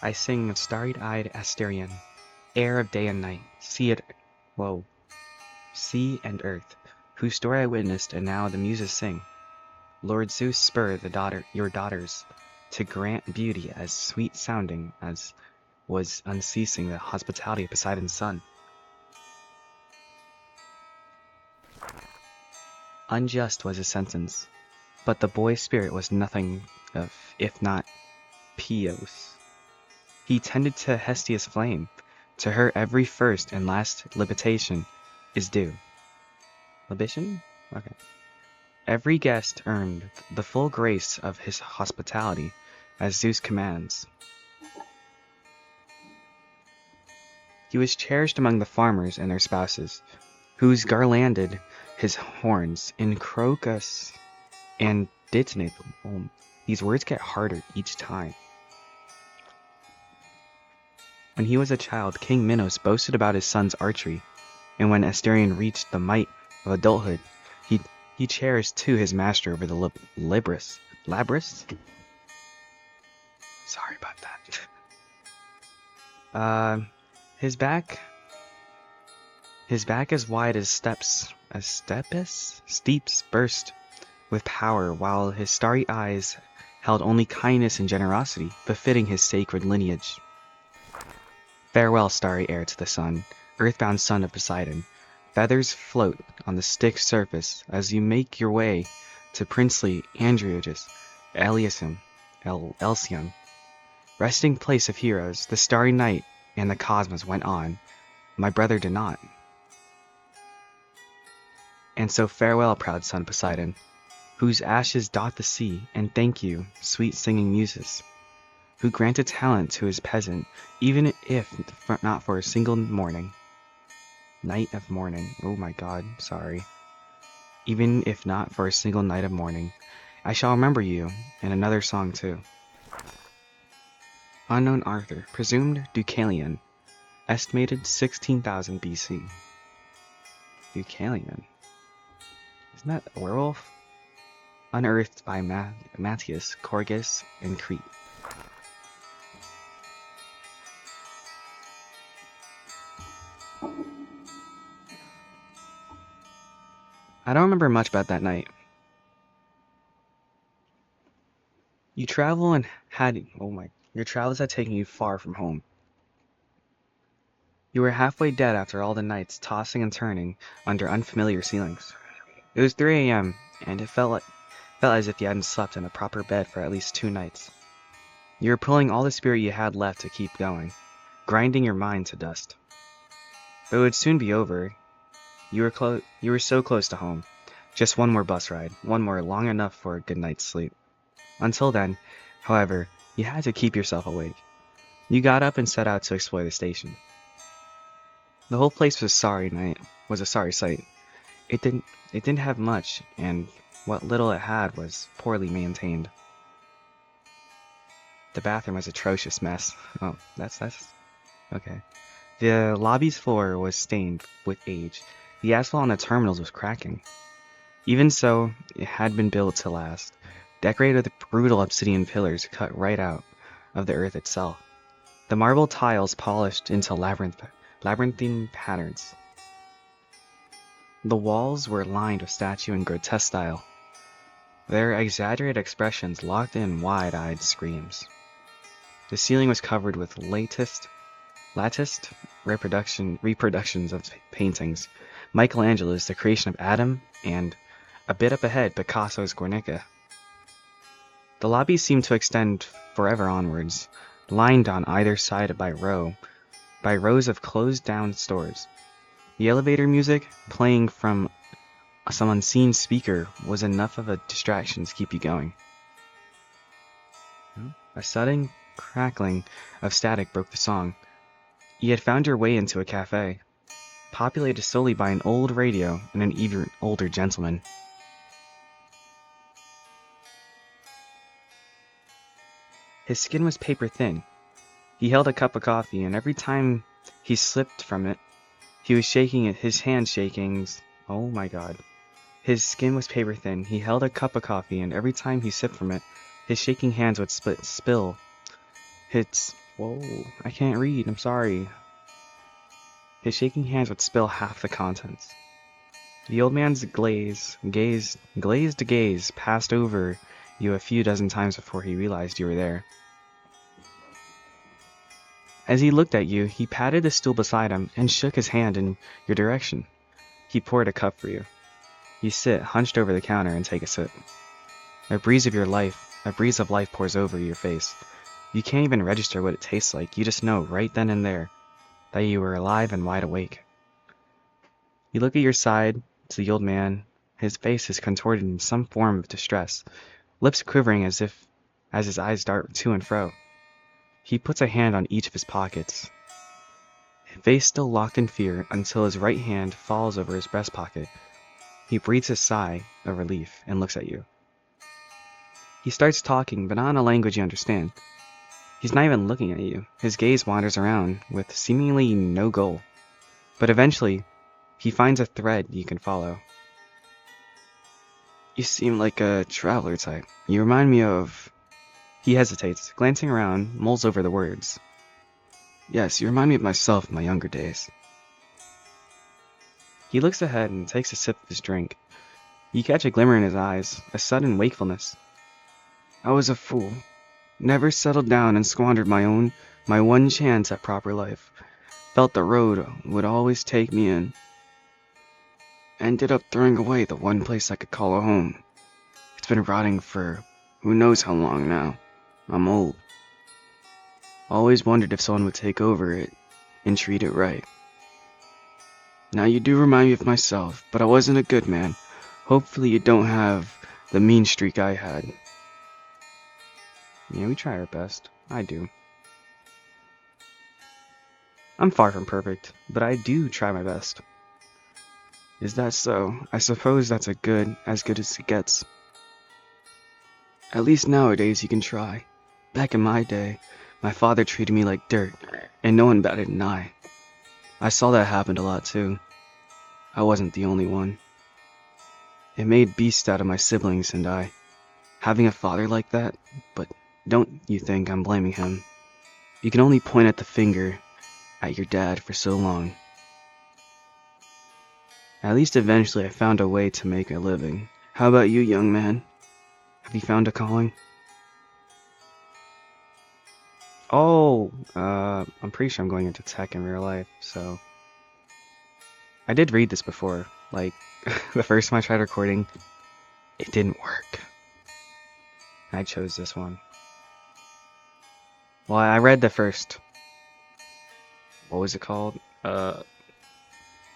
I sing of starry-eyed Asterion, heir of day and night, sea and earth, whose story I witnessed, and now the muses sing. Lord Zeus spur your daughters to grant beauty as sweet-sounding as was unceasing the hospitality of Poseidon's son. Unjust was his sentence, but the boy's spirit was nothing of, if not pious. He tended to Hestia's flame. To her every first and last libatation is due. Libation? Okay. Every guest earned the full grace of his hospitality, as Zeus commands. He was cherished among the farmers and their spouses, whose garlanded his horns in crocus and ditinatum. These words get harder each time. When he was a child, King Minos boasted about his son's archery, and when Asterion reached the might of adulthood, he cherished too his master over the Labris. Sorry about that. His back as wide as steeps burst with power, while his starry eyes held only kindness and generosity, befitting his sacred lineage. Farewell, starry heir to the sun, earthbound son of Poseidon. Feathers float on the Styx surface as you make your way to princely Androgeus, Elysium, resting place of heroes. The starry night and the cosmos went on. My brother did not. And so farewell, proud son Poseidon, whose ashes dot the sea, and thank you, sweet singing muses, who granted talent to his peasant, even if not for a single morning. Night of mourning. Oh my god, sorry. Even if not for a single night of mourning, I shall remember you in another song too. Unknown Arthur, presumed Deucalion, estimated 16,000 BC. Deucalion. Isn't that a werewolf? Unearthed by Matthias, Corgus, and Crete. I don't remember much about that night. Your travels had taken you far from home. You were halfway dead after all the nights tossing and turning under unfamiliar ceilings. It was 3 a.m. and it felt as if you hadn't slept in a proper bed for at least 2 nights. You were pulling all the spirit you had left to keep going, grinding your mind to dust. But it would soon be over. You were so close to home. Just one more bus ride, one more long enough for a good night's sleep. Until then, however, you had to keep yourself awake. You got up and set out to explore the station. The whole place was a sorry sight. It didn't have much, and what little it had was poorly maintained. The bathroom was an atrocious mess. Oh, that's okay. The lobby's floor was stained with age. The asphalt on the terminals was cracking. Even so, it had been built to last, decorated with brutal obsidian pillars cut right out of the earth itself. The marble tiles polished into labyrinthine patterns. The walls were lined with statue in grotesque style, their exaggerated expressions locked in wide-eyed screams. The ceiling was covered with latticed reproductions of paintings. Michelangelo's The Creation of Adam, and a bit up ahead, Picasso's Guernica. The lobby seemed to extend forever onwards, lined on either side by rows of closed-down stores. The elevator music, playing from some unseen speaker, was enough of a distraction to keep you going. A sudden crackling of static broke the song. You had found your way into a cafe, populated solely by an old radio and an even older gentleman. His skin was paper thin. He held a cup of coffee, and every time he slipped from it, he was shaking it, his hand shaking. Oh my god. His skin was paper thin. He held a cup of coffee, and every time he sipped from it, his shaking hands would spill its Whoa, I can't read, I'm sorry. His shaking hands would spill half the contents. The old man's glazed gaze passed over you a few dozen times before he realized you were there. As he looked at you, he patted the stool beside him and shook his hand in your direction. He poured a cup for you. You sit hunched over the counter and take a sip. A breeze of life pours over your face. You can't even register what it tastes like. You just know right then and there that you were alive and wide awake. You look at your side to the old man. His face is contorted in some form of distress, lips quivering as his eyes dart to and fro. He puts a hand on each of his pockets, his face still locked in fear until his right hand falls over his breast pocket. He breathes a sigh of relief and looks at you. He starts talking, but not in a language you understand. He's not even looking at you. His gaze wanders around with seemingly no goal. But eventually, he finds a thread you can follow. You seem like a traveler type. You remind me of... He hesitates, glancing around, mulls over the words. Yes, you remind me of myself in my younger days. He looks ahead and takes a sip of his drink. You catch a glimmer in his eyes, a sudden wakefulness. I was a fool. Never settled down and squandered my one chance at proper life. Felt the road would always take me in. Ended up throwing away the one place I could call a home. It's been rotting for who knows how long now. I'm old. Always wondered if someone would take over it and treat it right. Now you do remind me of myself, but I wasn't a good man. Hopefully you don't have the mean streak I had. Yeah, we try our best. I do. I'm far from perfect, but I do try my best. Is that so? I suppose that's as good as it gets. At least nowadays you can try. Back in my day, my father treated me like dirt, and no one batted an eye. I saw that happen a lot too. I wasn't the only one. It made beasts out of my siblings and I. Having a father like that, but don't you think I'm blaming him. You can only point at the finger at your dad for so long. At least eventually I found a way to make a living. How about you, young man? Have you found a calling? Oh, I'm pretty sure I'm going into tech in real life, so... I did read this before, like, the first time I tried recording, it didn't work. I chose this one. Well, I read the first... What was it called?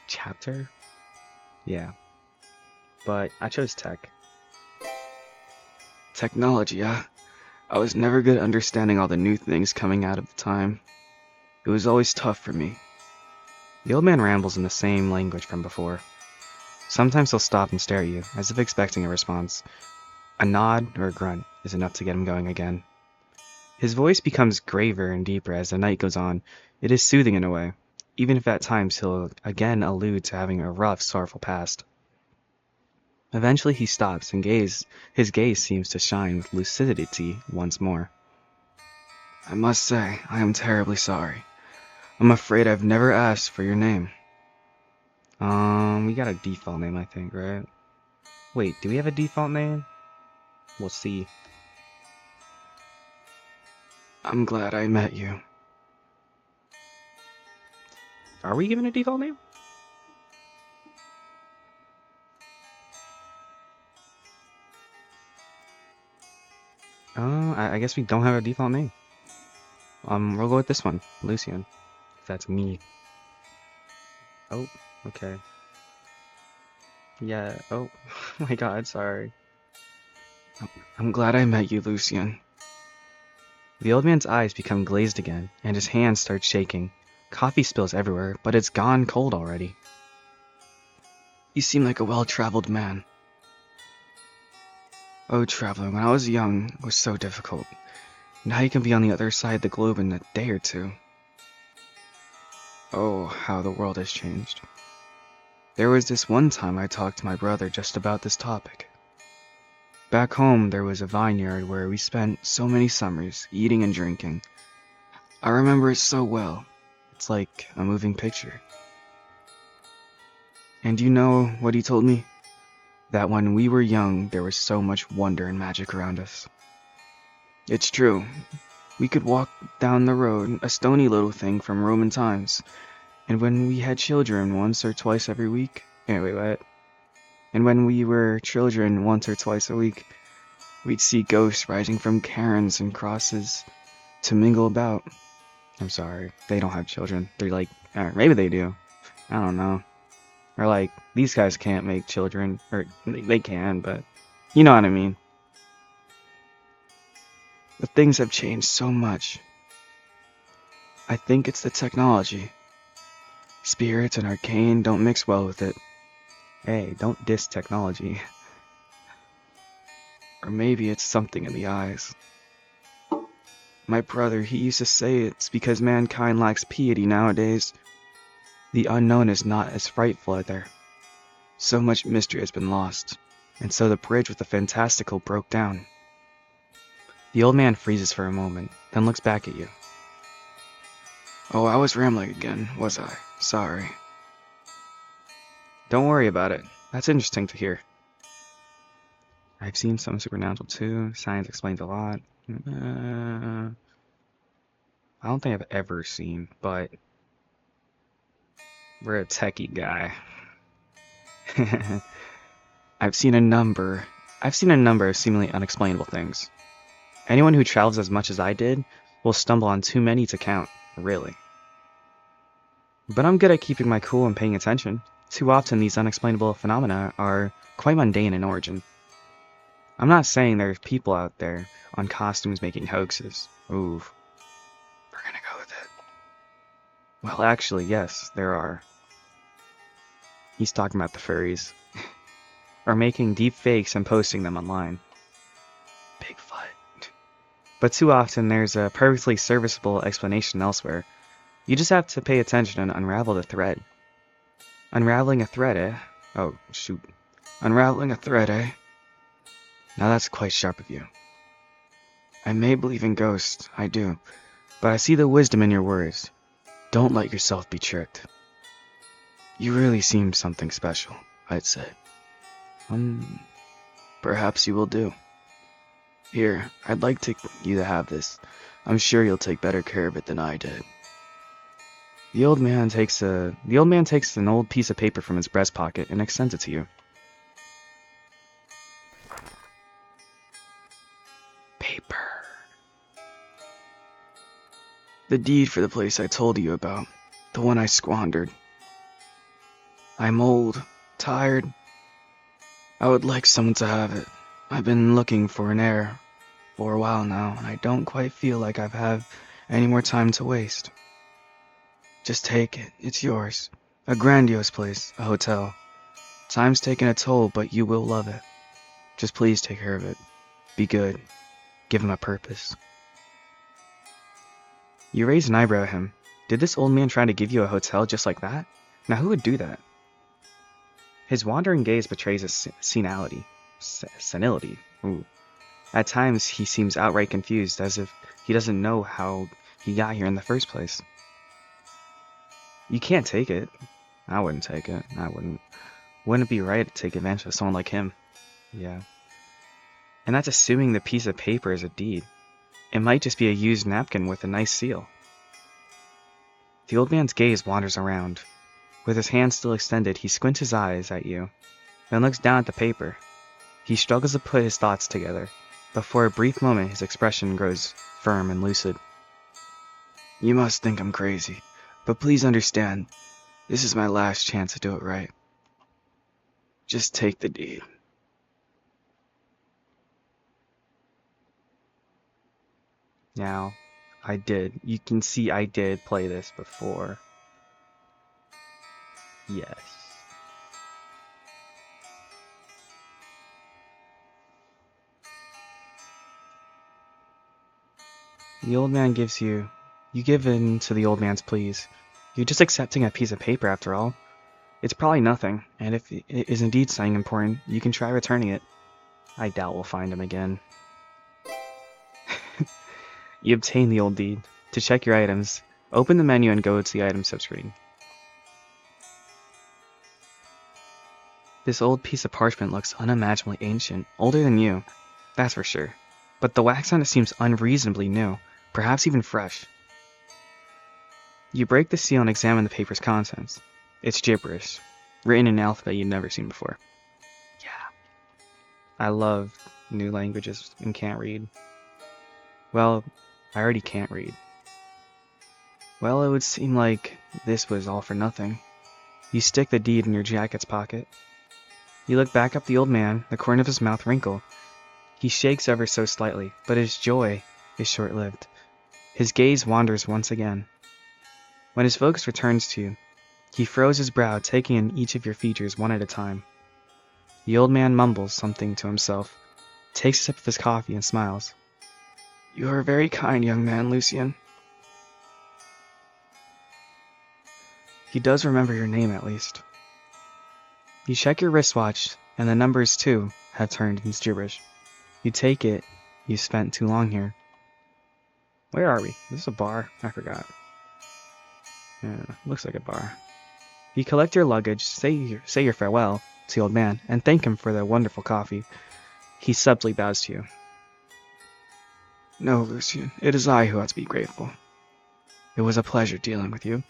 Chapter? Yeah. But I chose tech. Technology, huh? I was never good at understanding all the new things coming out at the time. It was always tough for me. The old man rambles in the same language from before. Sometimes he'll stop and stare at you, as if expecting a response. A nod or a grunt is enough to get him going again. His voice becomes graver and deeper as the night goes on. It is soothing in a way, even if at times he'll again allude to having a rough, sorrowful past. Eventually he stops, and his gaze seems to shine with lucidity once more. I must say, I am terribly sorry. I'm afraid I've never asked for your name. We got a default name, I think, right? Wait, do we have a default name? We'll see. I'm glad I met you. Are we given a default name? I guess we don't have a default name. We'll go with this one, Lucian. If that's me. Oh, okay. Yeah, oh my god, sorry. I'm glad I met you, Lucian. The old man's eyes become glazed again, and his hands start shaking. Coffee spills everywhere, but it's gone cold already. You seem like a well-traveled man. Oh, traveling when I was young was so difficult. Now you can be on the other side of the globe in a day or two. Oh, how the world has changed. There was this one time I talked to my brother just about this topic. Back home, there was a vineyard where we spent so many summers eating and drinking. I remember it so well. It's like a moving picture. And you know what he told me? That when we were young, there was so much wonder and magic around us. It's true. We could walk down the road, a stony little thing from Roman times, and when we had children once or twice every week. Wait, what? And when we were children once or twice a week, we'd see ghosts rising from cairns and crosses to mingle about. I'm sorry, they don't have children. They're like, maybe they do. I don't know. Or like, these guys can't make children. Or they can, but you know what I mean. But things have changed so much. I think it's the technology. Spirits and arcane don't mix well with it. Hey, don't diss technology. Or maybe it's something in the eyes. My brother, he used to say it's because mankind lacks piety nowadays. The unknown is not as frightful out there. So much mystery has been lost, and so the bridge with the fantastical broke down. The old man freezes for a moment, then looks back at you. Oh, I was rambling again, was I? Sorry. Don't worry about it. That's interesting to hear. I've seen some supernatural too. Science explains a lot. I don't think I've ever seen, but we're a techie guy. I've seen a number of seemingly unexplainable things. Anyone who travels as much as I did will stumble on too many to count, really. But I'm good at keeping my cool and paying attention. Too often these unexplainable phenomena are quite mundane in origin. I'm not saying there's people out there on costumes making hoaxes. Ooh, we're gonna go with it. Well, actually, yes, there are. He's talking about the furries. Or making deep fakes and posting them online. Bigfoot. But too often there's a perfectly serviceable explanation elsewhere. You just have to pay attention and unravel the thread. Unraveling a thread, eh? Oh, shoot. Unraveling a thread, eh? Now that's quite sharp of you. I may believe in ghosts, I do, but I see the wisdom in your words. Don't let yourself be tricked. You really seem something special, I'd say. Perhaps you will do. Here, I'd like you to have this. I'm sure you'll take better care of it than I did. The old man takes an old piece of paper from his breast pocket and extends it to you. Paper. The deed for the place I told you about. The one I squandered. I'm old, tired. I would like someone to have it. I've been looking for an heir for a while now, and I don't quite feel like I've had any more time to waste. Just take it. It's yours. A grandiose place, a hotel. Time's taken a toll, but you will love it. Just please take care of it. Be good. Give him a purpose. You raise an eyebrow at him. Did this old man try to give you a hotel just like that? Now who would do that? His wandering gaze betrays his senility. Senility. Ooh. At times he seems outright confused, as if he doesn't know how he got here in the first place. You can't take it. I wouldn't take it. I wouldn't. Wouldn't it be right to take advantage of someone like him? Yeah. And that's assuming the piece of paper is a deed. It might just be a used napkin with a nice seal. The old man's gaze wanders around. With his hand still extended, he squints his eyes at you, then looks down at the paper. He struggles to put his thoughts together, but for a brief moment his expression grows firm and lucid. You must think I'm crazy, but please understand, this is my last chance to do it right. Just take the deed. Now, you can see I did play this before. Yes. The old man gives you give in to the old man's pleas. You're just accepting a piece of paper after all. It's probably nothing, and if it is indeed something important, you can try returning it. I doubt we'll find him again. You obtain the old deed. To check your items, open the menu and go to the item subscreen. This old piece of parchment looks unimaginably ancient, older than you, that's for sure. But the wax on it seems unreasonably new, perhaps even fresh. You break the seal and examine the paper's contents. It's gibberish, written in an alphabet you've never seen before. Yeah. I love new languages and can't read. Well, I already can't read. Well, it would seem like this was all for nothing. You stick the deed in your jacket's pocket. You look back up the old man, the corner of his mouth wrinkle. He shakes ever so slightly, but his joy is short-lived. His gaze wanders once again. When his focus returns to you, he furrows his brow, taking in each of your features one at a time. The old man mumbles something to himself, takes a sip of his coffee, and smiles. You are very kind, young man, Lucien. He does remember your name, at least. You check your wristwatch, and the numbers, too, have turned into gibberish. You take it. You spent too long here. Where are we? This is a bar. I forgot. Yeah, looks like a bar. You collect your luggage, say your farewell to the old man, and thank him for the wonderful coffee. He subtly bows to you. No, Lucien, it is I who ought to be grateful. It was a pleasure dealing with you.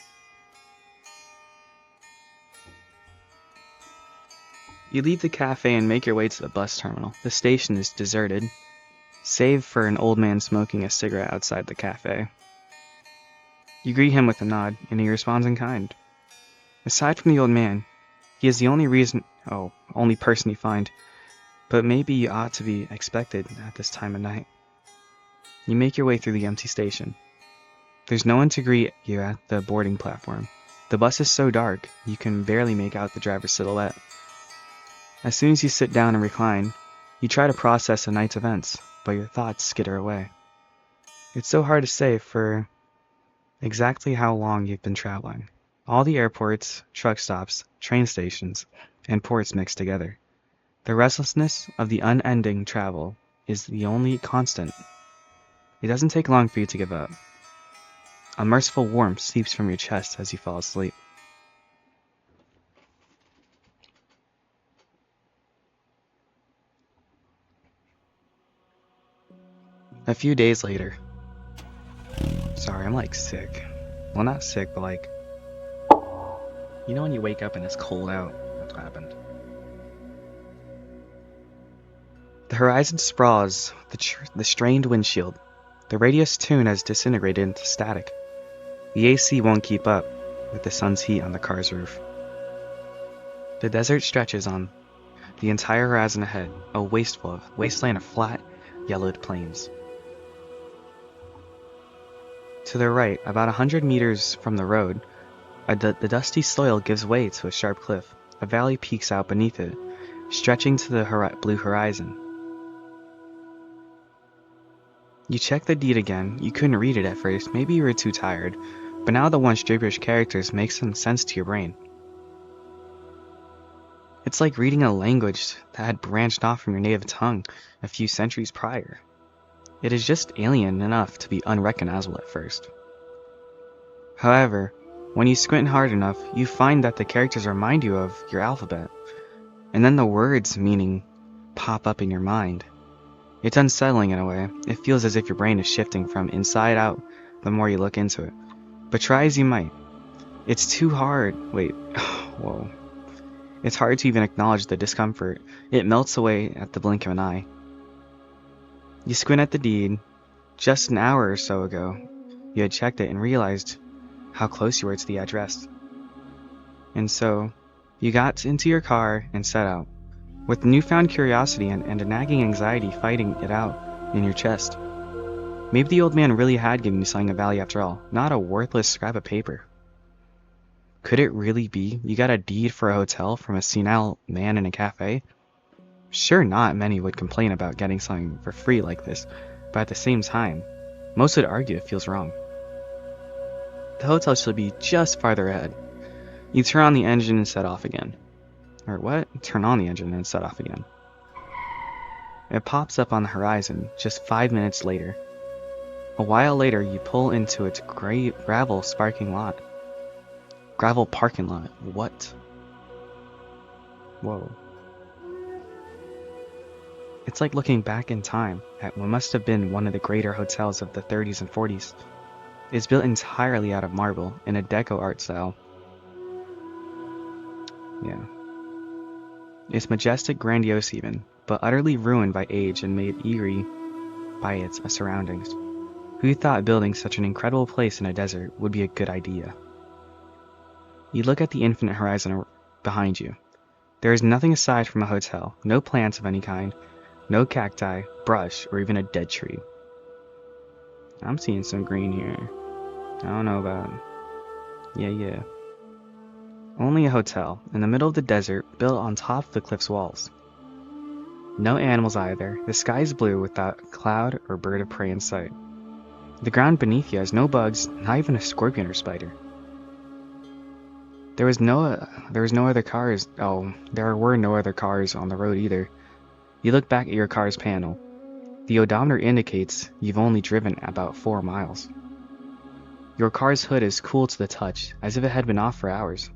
You leave the cafe and make your way to the bus terminal. The station is deserted, save for an old man smoking a cigarette outside the cafe. You greet him with a nod, and he responds in kind. Aside from the old man, he is the only person you find, but maybe you ought to be expected at this time of night. You make your way through the empty station. There's no one to greet you at the boarding platform. The bus is so dark, you can barely make out the driver's silhouette. As soon as you sit down and recline, you try to process the night's events, but your thoughts skitter away. It's so hard to say for exactly how long you've been traveling. All the airports, truck stops, train stations, and ports mixed together. The restlessness of the unending travel is the only constant. It doesn't take long for you to give up. A merciful warmth seeps from your chest as you fall asleep. A few days later. Sorry, I'm like sick. Well, not sick, but like, you know when you wake up and it's cold out? That's what happened. The horizon sprawls, the strained windshield. The radio's tune has disintegrated into static. The AC won't keep up with the sun's heat on the car's roof. The desert stretches on the entire horizon ahead, a wasteland of flat, yellowed plains. To the right, about 100 meters from the road, the dusty soil gives way to a sharp cliff. A valley peeks out beneath it, stretching to the blue horizon. You check the deed again. You couldn't read it at first. Maybe you were too tired. But now the once gibberish characters make some sense to your brain. It's like reading a language that had branched off from your native tongue a few centuries prior. It is just alien enough to be unrecognizable at first. However, when you squint hard enough, you find that the characters remind you of your alphabet. And then the words' meaning pop up in your mind. It's unsettling in a way. It feels as if your brain is shifting from inside out the more you look into it. But try as you might. It's too hard. Whoa. It's hard to even acknowledge the discomfort. It melts away at the blink of an eye. You squint at the deed. Just an hour or so ago, you had checked it and realized how close you were to the address. And so, you got into your car and set out, with newfound curiosity and a nagging anxiety fighting it out in your chest. Maybe the old man really had given you something of value after all, not a worthless scrap of paper. Could it really be you got a deed for a hotel from a senile man in a cafe? Sure, not many would complain about getting something for free like this, but at the same time, most would argue it feels wrong. The hotel should be just farther ahead. You turn on the engine and set off again. Or what? Turn on the engine and set off again. It pops up on the horizon just 5 minutes later. A while later, you pull into its gravel parking lot. Gravel parking lot. What? Whoa. It's like looking back in time at what must have been one of the greater hotels of the 30s and 40s. It's built entirely out of marble in a deco art style. Yeah. It's majestic, grandiose even, but utterly ruined by age and made eerie by its surroundings. Who thought building such an incredible place in a desert would be a good idea? You look at the infinite horizon behind you. There is nothing aside from a hotel, no plants of any kind, no cacti, brush, or even a dead tree. I'm seeing some green here. I don't know about... Yeah. Only a hotel, in the middle of the desert, built on top of the cliff's walls. No animals either. The sky is blue without cloud or bird of prey in sight. The ground beneath you has no bugs, not even a scorpion or spider. There were no other cars. Oh, there were no other cars on the road either. You look back at your car's panel. The odometer indicates you've only driven about 4 miles. Your car's hood is cool to the touch, as if it had been off for hours.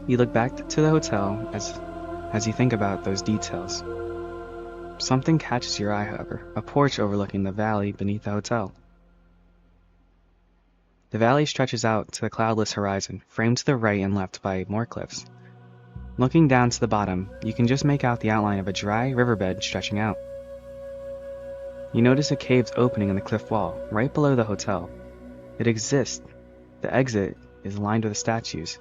You look back to the hotel as you think about those details. Something catches your eye, however, a porch overlooking the valley beneath the hotel. The valley stretches out to the cloudless horizon, framed to the right and left by more cliffs. Looking down to the bottom, you can just make out the outline of a dry riverbed stretching out. You notice a cave's opening in the cliff wall, right below the hotel. It exists. The exit is lined with statues,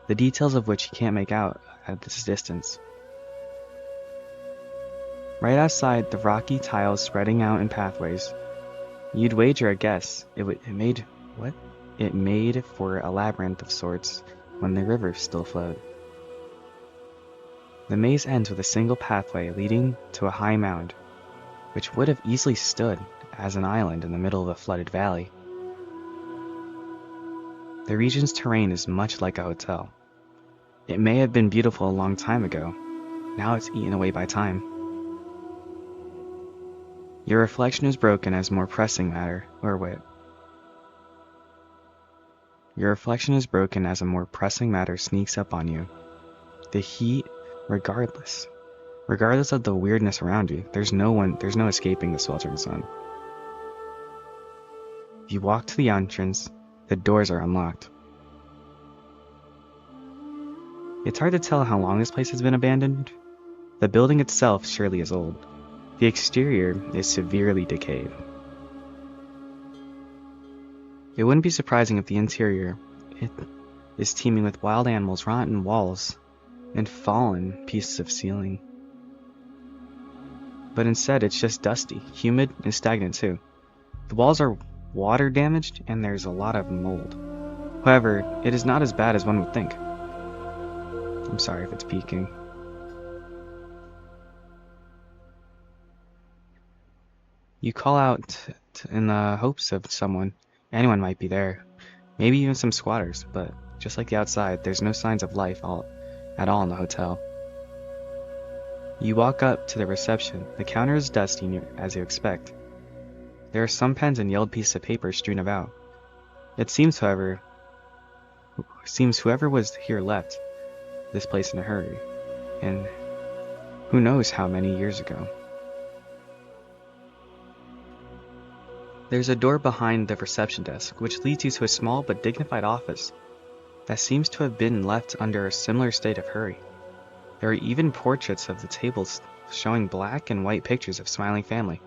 the details of which you can't make out at this distance. Right outside, the rocky tiles spreading out in pathways. You'd wager a guess it made for a labyrinth of sorts when the river still flowed. The maze ends with a single pathway leading to a high mound, which would have easily stood as an island in the middle of a flooded valley. The region's terrain is much like a hotel. It may have been beautiful a long time ago. Now it's eaten away by time. Your reflection is broken as more pressing matter, Your reflection is broken as a more pressing matter sneaks up on you. The heat, regardless of the weirdness around you, there's no escaping the sweltering sun. You walk to the entrance, the doors are unlocked. It's hard to tell how long this place has been abandoned. The building itself surely is old. The exterior is severely decayed. It wouldn't be surprising if the interior is teeming with wild animals, rotten walls, and fallen pieces of ceiling. But instead, it's just dusty, humid, and stagnant too. The walls are water damaged, and there's a lot of mold. However, it is not as bad as one would think. I'm sorry if it's peeking. You call out in the hopes of someone. Anyone might be there. Maybe even some squatters, but just like the outside, there's no signs of life at all in the hotel. You walk up to the reception. The counter is dusty, as you expect. There are some pens and yellowed pieces of paper strewn about. It seems, whoever was here left this place in a hurry, and who knows how many years ago. There's a door behind the reception desk, which leads you to a small but dignified office that seems to have been left under a similar state of hurry. There are even portraits of the tables showing black and white pictures of smiling family.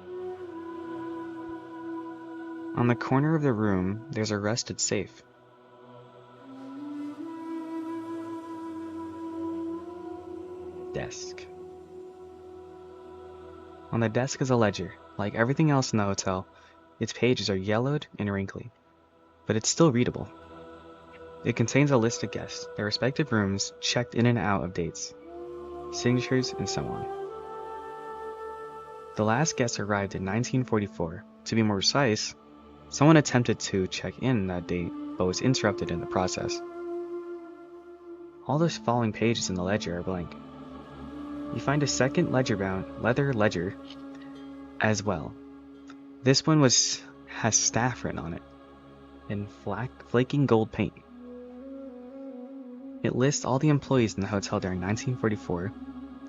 On the corner of the room, there's a rusted safe. Desk. On the desk is a ledger. Like everything else in the hotel, its pages are yellowed and wrinkly, but it's still readable. It contains a list of guests, their respective rooms checked in and out of dates, signatures, and so on. The last guest arrived in 1944. To be more precise, someone attempted to check in that date, but was interrupted in the process. All those following pages in the ledger are blank. You find a second leather ledger as well. This one has staff written on it in flaking gold paint. It lists all the employees in the hotel during 1944,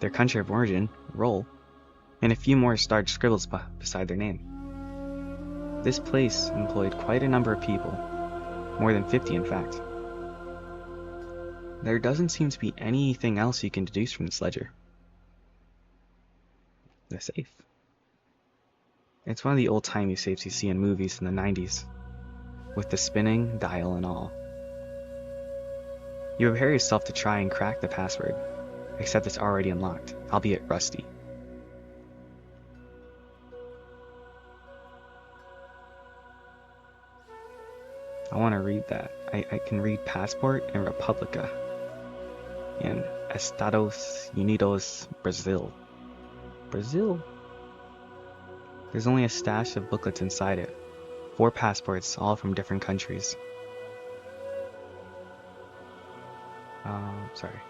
their country of origin, role, and a few more starred scribbles beside their name. This place employed quite a number of people, more than 50 in fact. There doesn't seem to be anything else you can deduce from this ledger. The safe. It's one of the old-timey safes you see in movies in the 90s, with the spinning dial and all. You prepare yourself to try and crack the password, except it's already unlocked, albeit rusty. I want to read that. I can read Passport and Republica and Estados Unidos, Brazil. Brazil? There's only a stash of booklets inside it. 4 passports, all from different countries. Sorry.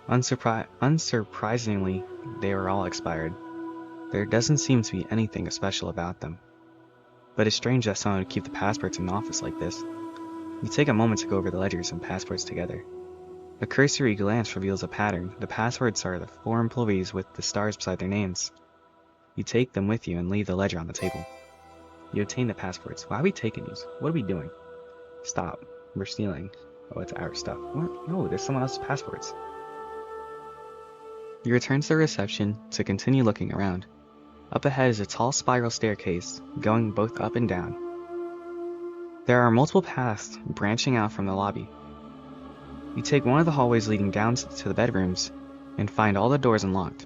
Unsurprisingly, they were all expired. There doesn't seem to be anything special about them. But it's strange that someone would keep the passports in an office like this. You take a moment to go over the ledgers and passports together. A cursory glance reveals a pattern. The passports are the 4 employees with the stars beside their names. You take them with you and leave the ledger on the table. You obtain the passports. Why are we taking these? What are we doing? Stop. We're stealing. Oh, it's our stuff. What? No, there's someone else's passports. You return to the reception to continue looking around. Up ahead is a tall spiral staircase, going both up and down. There are multiple paths branching out from the lobby. You take one of the hallways leading down to the bedrooms, and find all the doors unlocked.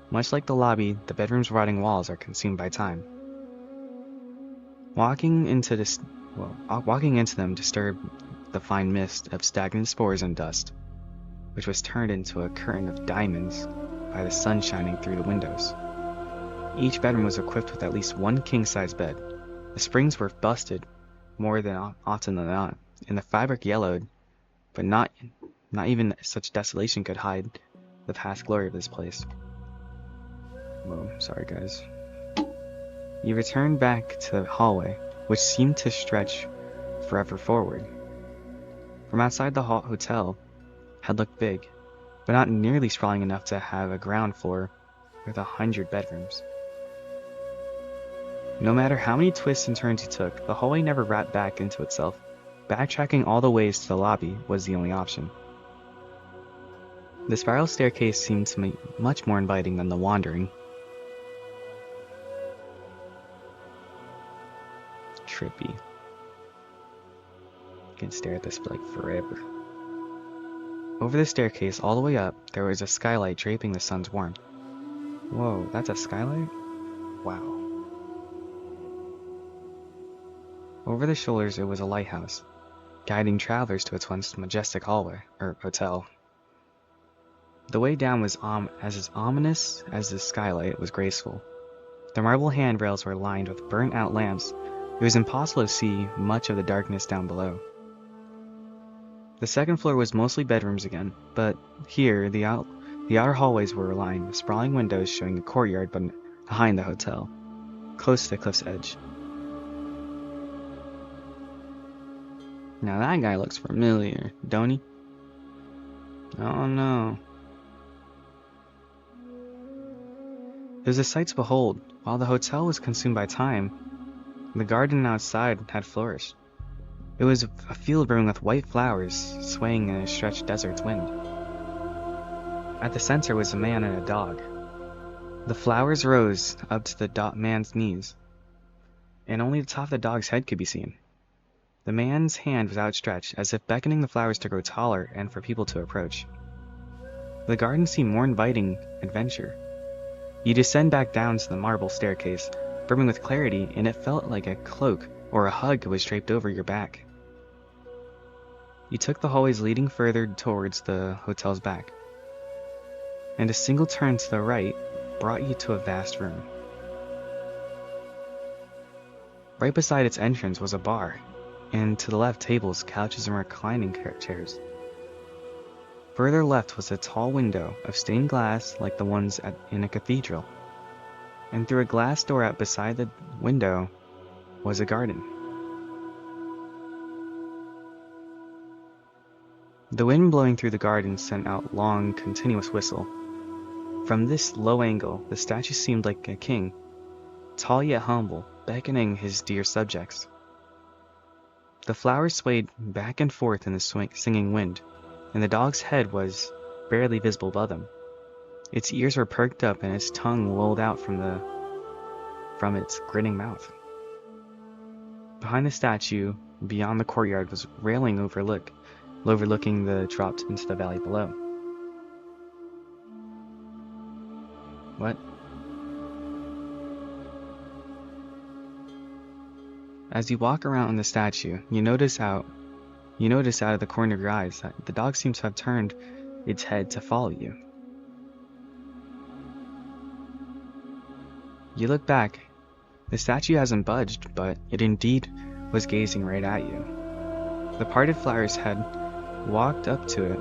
Much like the lobby, the bedroom's rotting walls are consumed by time. Walking into them disturbed the fine mist of stagnant spores and dust, which was turned into a curtain of diamonds by the sun shining through the windows. Each bedroom was equipped with at least one king-size bed. The springs were busted more than often than not, and the fabric yellowed, but not even such desolation could hide the past glory of this place. Whoa, sorry guys. You return back to the hallway, which seemed to stretch forever forward. From outside the hotel had looked big, but not nearly sprawling enough to have a ground floor with 100 bedrooms. No matter how many twists and turns you took, the hallway never wrapped back into itself. Backtracking all the ways to the lobby was the only option. The spiral staircase seemed to me much more inviting than the wandering. Trippy. You can stare at this for like forever. Over the staircase, all the way up, there was a skylight draping the sun's warmth. Whoa, that's a skylight? Wow. Over the shoulders, it was a lighthouse, guiding travelers to its once majestic hallway, or hotel. The way down was as ominous as the skylight was graceful. The marble handrails were lined with burnt-out lamps. It was impossible to see much of the darkness down below. The second floor was mostly bedrooms again, but here, the outer hallways were lined with sprawling windows showing a courtyard behind the hotel, close to the cliff's edge. Now that guy looks familiar, don't he? Oh no. It was a sight to behold. While the hotel was consumed by time, the garden outside had flourished. It was a field brimming with white flowers, swaying in a stretched desert's wind. At the center was a man and a dog. The flowers rose up to the man's knees, and only the top of the dog's head could be seen. The man's hand was outstretched, as if beckoning the flowers to grow taller and for people to approach. The garden seemed more inviting adventure. You descend back down to the marble staircase, brimming with clarity, and it felt like a cloak or a hug was draped over your back. You took the hallways leading further towards the hotel's back, and a single turn to the right brought you to a vast room. Right beside its entrance was a bar, and to the left tables, couches, and reclining chairs. Further left was a tall window of stained glass like the ones in a cathedral. and through a glass door out beside the window was a garden. The wind blowing through the garden sent out long, continuous whistle. From this low angle, the statue seemed like a king, tall yet humble, beckoning his dear subjects. The flowers swayed back and forth in the singing wind, and the dog's head was barely visible above them. Its ears were perked up and its tongue lolled out from its grinning mouth. Behind the statue, beyond the courtyard, was railing overlooking the drop into the valley below. What? As you walk around the statue, you notice out of the corner of your eyes that the dog seems to have turned its head to follow you. You look back. The statue hasn't budged, but it indeed was gazing right at you. The parted flowers had walked up to it.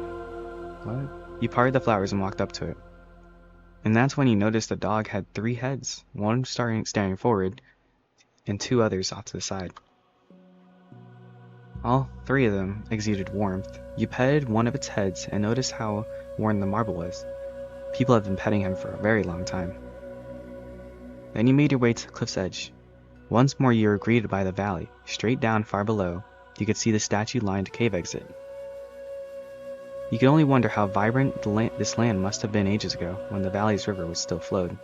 What? You parted the flowers and walked up to it. And that's when you noticed the dog had 3 heads, one staring forward, and 2 others off to the side. All 3 of them exuded warmth. You petted one of its heads and noticed how worn the marble was. People have been petting him for a very long time. Then you made your way to the cliff's edge. Once more you were greeted by the valley. Straight down far below, you could see the statue-lined cave exit. You could only wonder how vibrant this land must have been ages ago, when the valley's river was still flowed.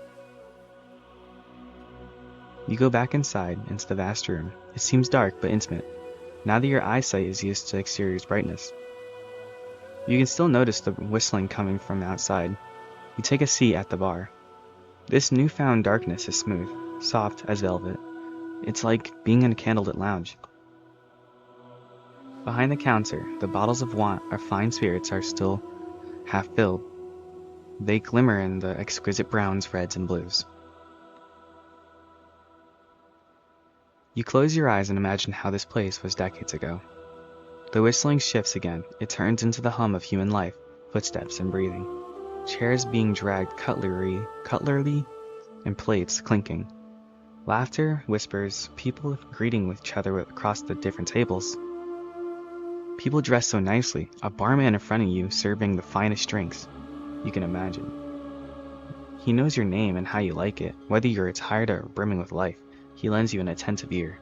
You go back inside, into the vast room. It seems dark, but intimate, now that your eyesight is used to the exterior's brightness. You can still notice the whistling coming from outside. You take a seat at the bar. This newfound darkness is smooth, soft as velvet. It's like being in a candlelit lounge. Behind the counter, the bottles of fine spirits are still half filled. They glimmer in the exquisite browns, reds, and blues. You close your eyes and imagine how this place was decades ago. The whistling shifts again. It turns into the hum of human life, footsteps and breathing. Chairs being dragged, cutlery, and plates clinking. Laughter, whispers, people greeting with each other across the different tables. People dressed so nicely, a barman in front of you serving the finest drinks you can imagine. He knows your name and how you like it, whether you're tired or brimming with life. He lends you an attentive ear.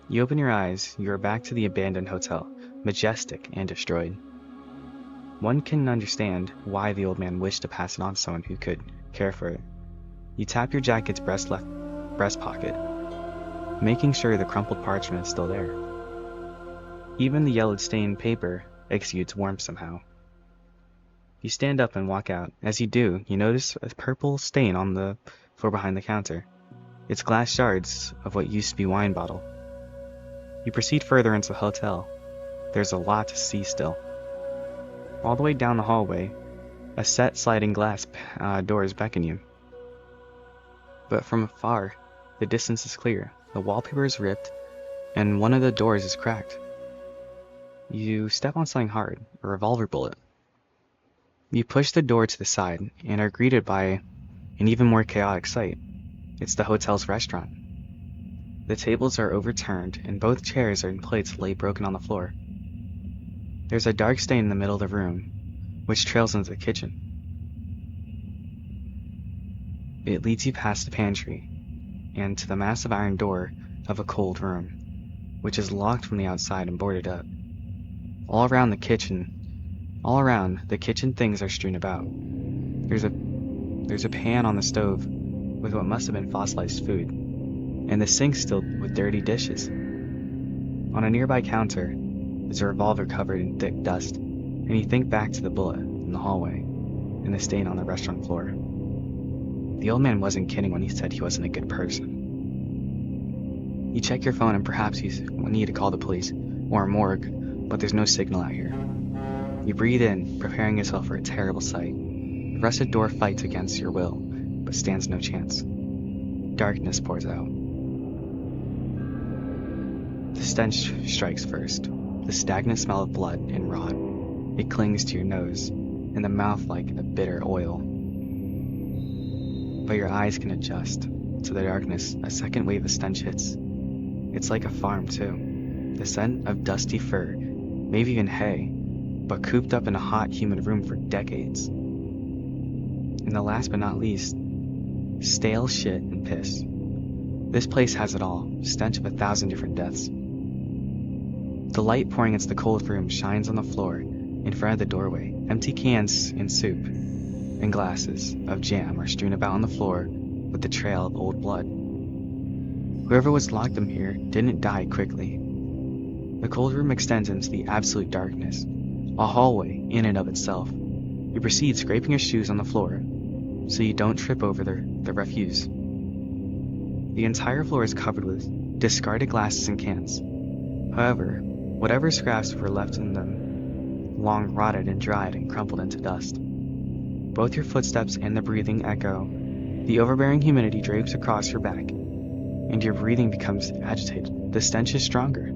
You open your eyes, you are back to the abandoned hotel, majestic and destroyed. One can understand why the old man wished to pass it on to someone who could care for it. You tap your jacket's breast pocket, making sure the crumpled parchment is still there. Even the yellowed stained paper exudes warmth somehow. You stand up and walk out. As you do, you notice a purple stain on the floor behind the counter. It's glass shards of what used to be wine bottle. You proceed further into the hotel. There's a lot to see still. All the way down the hallway, a set sliding glass doors beckon you. But from afar, the distance is clear. The wallpaper is ripped, and one of the doors is cracked. You step on something hard, a revolver bullet. You push the door to the side and are greeted by an even more chaotic sight. It's the hotel's restaurant. The tables are overturned and both chairs and plates lay broken on the floor. There's a dark stain in the middle of the room, which trails into the kitchen. It leads you past the pantry and to the massive iron door of a cold room, which is locked from the outside and boarded up. All around the kitchen things are strewn about. There's a pan on the stove with what must have been fossilized food, and the sink's filled with dirty dishes. On a nearby counter is a revolver covered in thick dust, and you think back to the bullet in the hallway and the stain on the restaurant floor. The old man wasn't kidding when he said he wasn't a good person. You check your phone and perhaps you need to call the police or a morgue, but there's no signal out here. You breathe in, preparing yourself for a terrible sight. The rusted door fights against your will, but stands no chance. Darkness pours out. The stench strikes first, the stagnant smell of blood and rot. It clings to your nose, and the mouth like a bitter oil. but your eyes can adjust. To the darkness, a second wave of stench hits. It's like a farm, too. The scent of dusty fur, maybe even hay, but cooped up in a hot, humid room for decades. And the last but not least, stale shit and piss. This place has it all, stench of 1,000 different deaths. The light pouring into the cold room shines on the floor in front of the doorway. Empty cans and soup and glasses of jam are strewn about on the floor with the trail of old blood. Whoever was locked them here didn't die quickly. The cold room extends into the absolute darkness, a hallway in and of itself. You proceed scraping your shoes on the floor so you don't trip over the refuse. The entire floor is covered with discarded glasses and cans. However, whatever scraps were left in them long rotted and dried and crumpled into dust. Both your footsteps and the breathing echo. The overbearing humidity drapes across your back, and your breathing becomes agitated. The stench is stronger.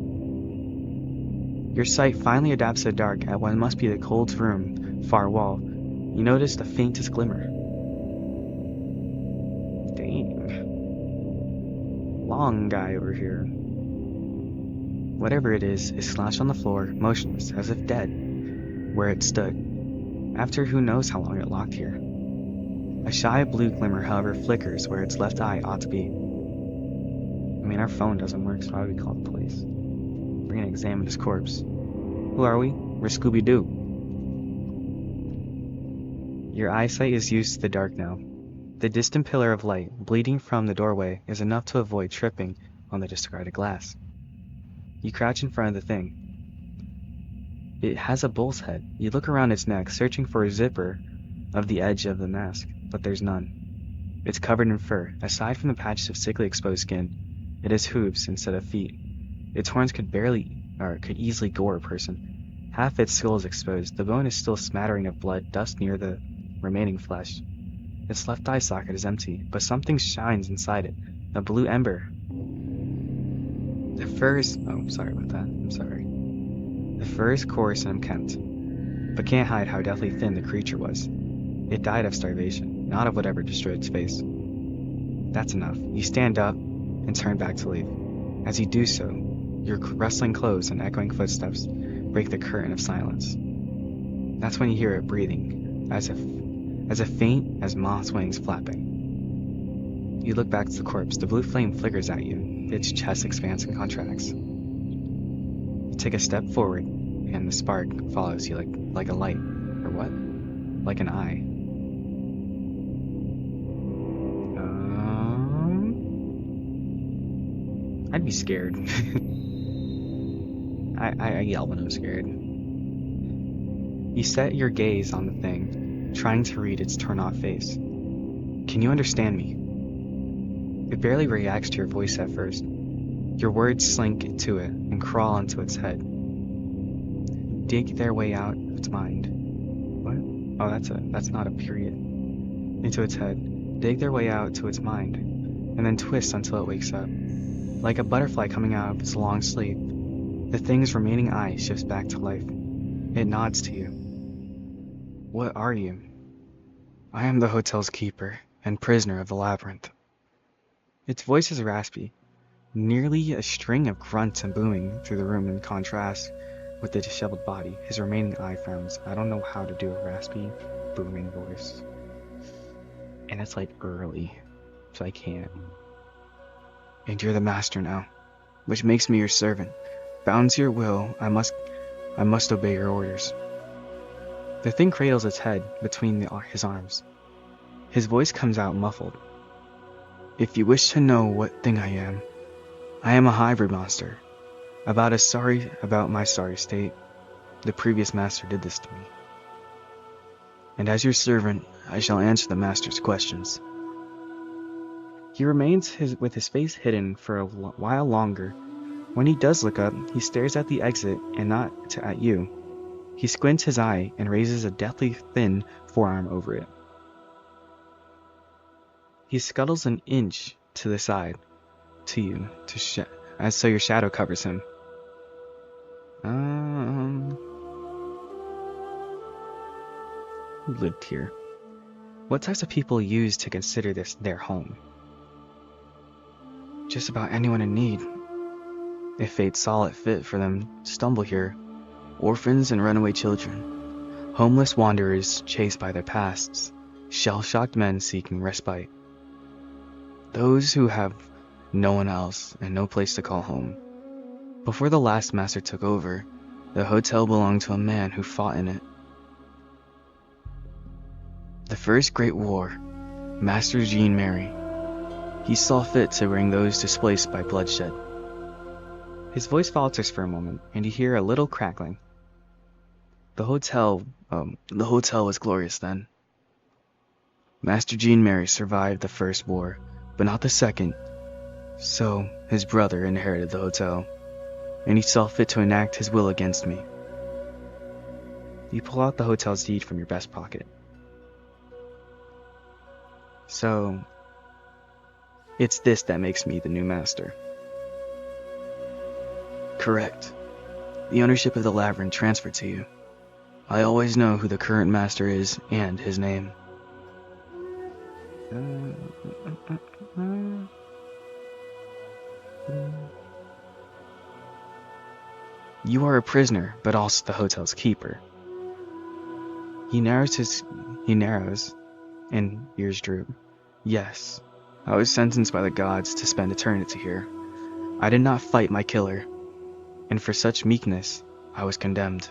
Your sight finally adapts to the dark at what must be the cold room far wall. You notice the faintest glimmer. Dang. Long guy over here. Whatever it is slouched on the floor, motionless, as if dead, where it stood, after who knows how long it locked here. A shy blue glimmer, however, flickers where its left eye ought to be. I mean, our phone doesn't work, so why would we call the police? We're gonna examine his corpse. Who are we? We're Scooby-Doo. Your eyesight is used to the dark now. The distant pillar of light, bleeding from the doorway, is enough to avoid tripping on the discarded glass. You crouch in front of the thing. It has a bull's head. You look around its neck, searching for a zipper of the edge of the mask, but there's none. It's covered in fur. Aside from the patches of sickly exposed skin, it has hooves instead of feet. Its horns could easily gore a person. Half its skull is exposed. The bone is still smattering of blood, dust near the remaining flesh. Its left eye socket is empty, but something shines inside it. A blue ember. The fur is... Oh, sorry about that. I'm sorry. The fur is coarse and unkempt, but can't hide how deathly thin the creature was. It died of starvation, not of whatever destroyed its face. That's enough. You stand up and turn back to leave. As you do so, your rustling clothes and echoing footsteps break the curtain of silence. That's when you hear it breathing, as faint as moth's wings flapping. You look back to the corpse. The blue flame flickers at you. Its chest expands and contracts. You take a step forward, and the spark follows you like a light. Or what? Like an eye. I'd be scared. I yell when I'm scared. You set your gaze on the thing, trying to read its torn-off face. Can you understand me? It barely reacts to your voice at first. Your words slink to it and crawl into its head. Dig their way out of its mind. What? Oh, that's not a period. Into its head. Dig their way out to its mind, and then twist until it wakes up. Like a butterfly coming out of its long sleep, the thing's remaining eye shifts back to life. It nods to you. What are you? I am the hotel's keeper and prisoner of the labyrinth. Its voice is raspy, nearly a string of grunts and booming through the room in contrast with the disheveled body. His remaining eye frowns. I don't know how to do a raspy, booming voice. And it's like early, so I can't. And you're the master now, which makes me your servant. Bound to your will, I must obey your orders. The thing cradles its head between his arms. His voice comes out muffled. If you wish to know what thing I am a hybrid monster. About my sorry state. The previous master did this to me. And as your servant, I shall answer the master's questions. He remains with his face hidden for a while longer. When he does look up, he stares at the exit and not at you. He squints his eye and raises a deathly thin forearm over it. He scuttles an inch to the side, to you, as so your shadow covers him. Who lived here? What types of people use to consider this their home? Just about anyone in need. If fate saw it fit for them to stumble here, orphans and runaway children, homeless wanderers chased by their pasts, shell-shocked men seeking respite, those who have no one else and no place to call home. Before the last master took over, the hotel belonged to a man who fought in it. The First Great War, Master Jean Mary. He saw fit to bring those displaced by bloodshed. His voice falters for a moment, and you hear a little crackling. The hotel was glorious then. Master Jean Mary survived the First War, but not the Second. So, his brother inherited the hotel, and he saw fit to enact his will against me. You pull out the hotel's deed from your vest pocket. So, it's this that makes me the new master. Correct. The ownership of the labyrinth transferred to you. I always know who the current master is and his name. You are a prisoner, but also the hotel's keeper. He narrows, and ears droop. Yes, I was sentenced by the gods to spend eternity here. I did not fight my killer, and for such meekness, I was condemned.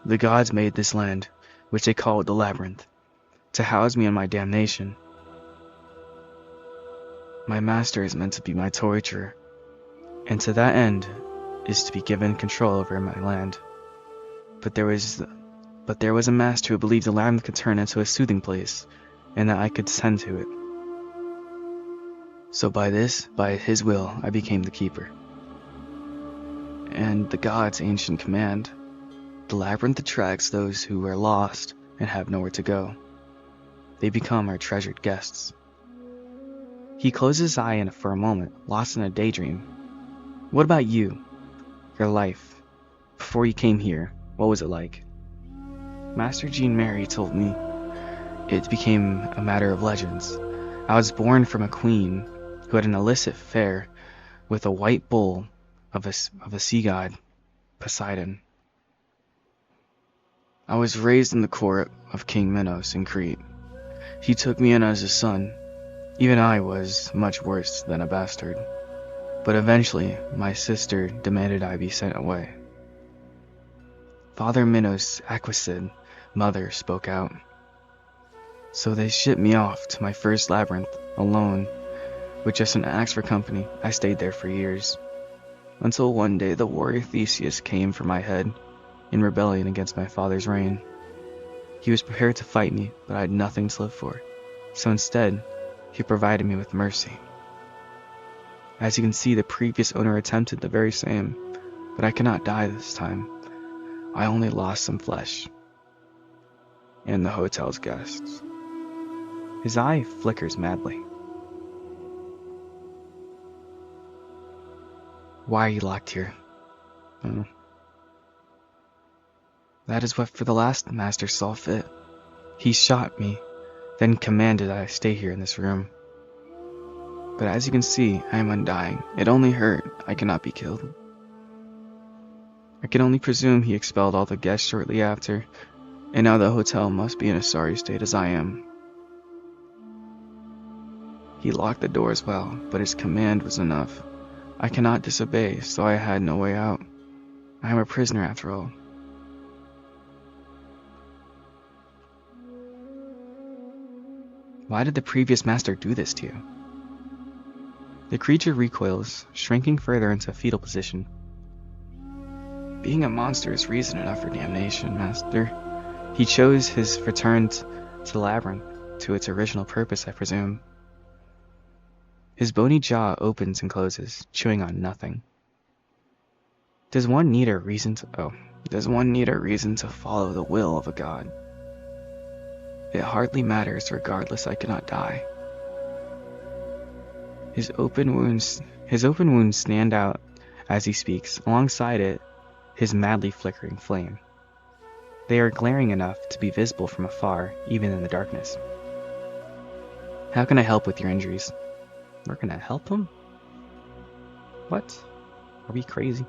The gods made this land, which they called the labyrinth, to house me in my damnation. My master is meant to be my torturer, and to that end is to be given control over my land. But there was a master who believed the labyrinth could turn into a soothing place, and that I could tend to it. So by his will, I became the keeper. And the gods' ancient command, the labyrinth attracts those who are lost and have nowhere to go. They become our treasured guests. He closes his eye for a moment, lost in a daydream. What about you? Your life, before you came here, what was it like? Master Jean Mary told me it became a matter of legends. I was born from a queen who had an illicit affair with a white bull of a sea god, Poseidon. I was raised in the court of King Minos in Crete. He took me in as a son. Even I was much worse than a bastard. But eventually, my sister demanded I be sent away. Father Minos Aquacid, mother, spoke out. So they shipped me off to my first labyrinth, alone. With just an axe for company, I stayed there for years. Until one day the warrior Theseus came for my head, in rebellion against my father's reign. He was prepared to fight me, but I had nothing to live for. So instead, he provided me with mercy. As you can see, the previous owner attempted the very same, but I cannot die this time. I only lost some flesh. And the hotel's guests. His eye flickers madly. Why are you locked here? Oh. That is what for the last master saw fit. He shot me, then commanded that I stay here in this room. But as you can see, I am undying. It only hurt. I cannot be killed. I can only presume he expelled all the guests shortly after, and now the hotel must be in a sorry state as I am. He locked the door as well, but his command was enough. I cannot disobey, so I had no way out. I am a prisoner after all. Why did the previous master do this to you? The creature recoils, shrinking further into a fetal position. Being a monster is reason enough for damnation, master. He chose his return to the labyrinth, to its original purpose, I presume. His bony jaw opens and closes, chewing on nothing. Does one need a reason to follow the will of a god? It hardly matters, regardless, I cannot die. His open wounds stand out as he speaks, alongside it, his madly flickering flame. They are glaring enough to be visible from afar, even in the darkness. How can I help with your injuries? We're gonna help him? What? Are we crazy?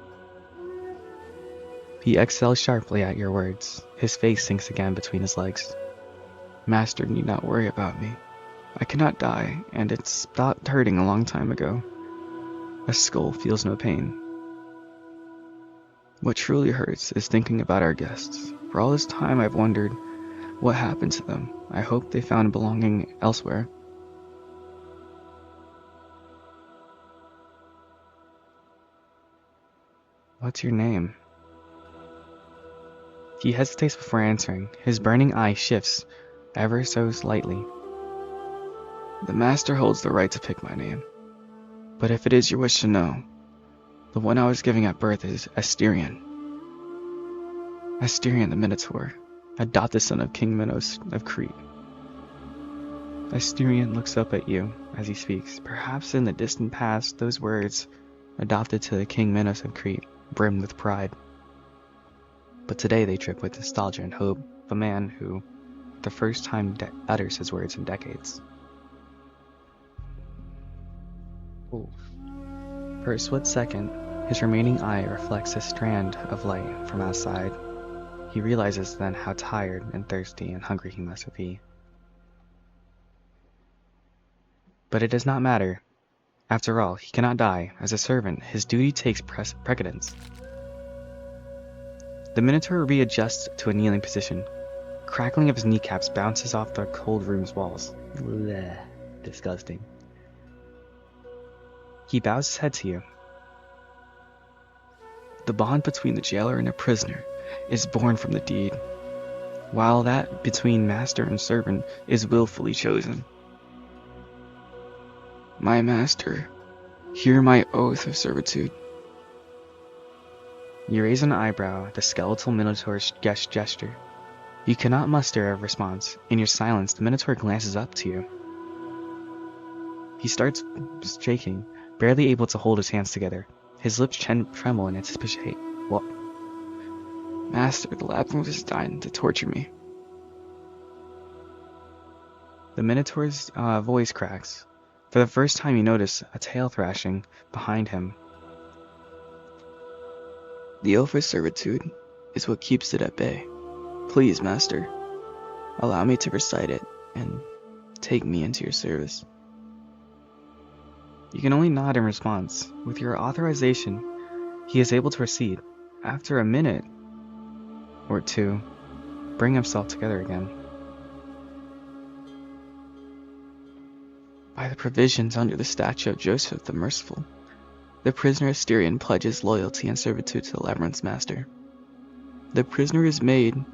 He exhales sharply at your words. His face sinks again between his legs. Master need not worry about me. I cannot die, and it stopped hurting a long time ago. A skull feels no pain. What truly hurts is thinking about our guests. For all this time I've wondered what happened to them. I hope they found belonging elsewhere. What's your name? He hesitates before answering. His burning eye shifts ever so slightly. The master holds the right to pick my name. But if it is your wish to know, the one I was giving at birth is Asterion. Asterion the Minotaur, adopted son of King Minos of Crete. Asterion looks up at you as he speaks. Perhaps in the distant past, those words, adopted to the King Minos of Crete, brimmed with pride. But today they drip with nostalgia and hope of a man who, for the first time, utters his words in decades. Ooh. For a split second, his remaining eye reflects a strand of light from outside. He realizes then how tired and thirsty and hungry he must be. But it does not matter. After all, he cannot die. As a servant, his duty takes precedence. The Minotaur readjusts to a kneeling position. Crackling of his kneecaps bounces off the cold room's walls. Blech. Disgusting. He bows his head to you. The bond between the jailer and a prisoner is born from the deed, while that between master and servant is willfully chosen. My master, hear my oath of servitude. You raise an eyebrow at the skeletal Minotaur's gesture. You cannot muster a response. In your silence, the Minotaur glances up to you. He starts shaking, barely able to hold his hands together. His lips tremble in anticipation. What? Master, the labyrinth is designed to torture me. The Minotaur's voice cracks. For the first time you notice a tail thrashing behind him. The oath of servitude is what keeps it at bay. Please, master, allow me to recite it and take me into your service. You can only nod in response. With your authorization, he is able to proceed. After a minute or two, bring himself together again. By the provisions under the statute of Joseph the Merciful, the prisoner Asterion pledges loyalty and servitude to the labyrinth's master. The prisoner is made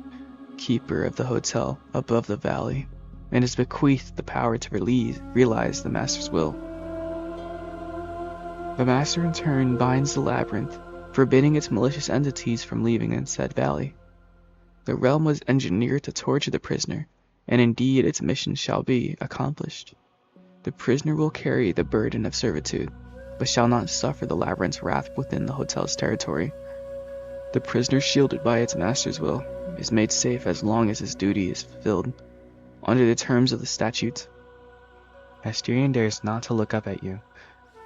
keeper of the hotel above the valley, and is bequeathed the power to realize the master's will. The master in turn binds the labyrinth, forbidding its malicious entities from leaving in said valley. The realm was engineered to torture the prisoner, and indeed its mission shall be accomplished. The prisoner will carry the burden of servitude, but shall not suffer the labyrinth's wrath within the hotel's territory. The prisoner, shielded by its master's will, is made safe as long as his duty is fulfilled, under the terms of the statute. Asterion dares not to look up at you.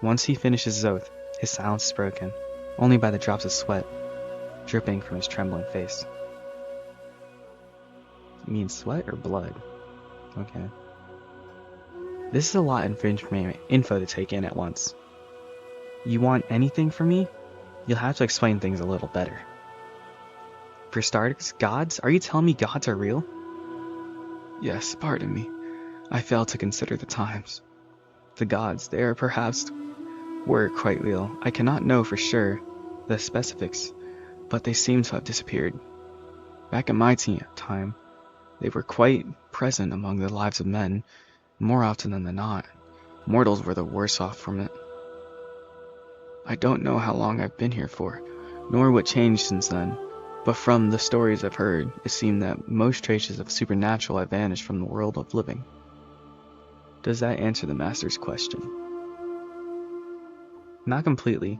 Once he finishes his oath, his silence is broken, only by the drops of sweat dripping from his trembling face. You mean sweat or blood? Okay. This is a lot of info to take in at once. You want anything from me? You'll have to explain things a little better. For starters, gods? Are you telling me gods are real? Yes, pardon me. I failed to consider the times. The gods, they are perhaps were quite real. I cannot know for sure the specifics, but they seem to have disappeared. Back in my time, they were quite present among the lives of men. More often than not, mortals were the worse off from it. I don't know how long I've been here for, nor what changed since then, but from the stories I've heard, it seemed that most traces of supernatural have vanished from the world of living. Does that answer the master's question? Not completely.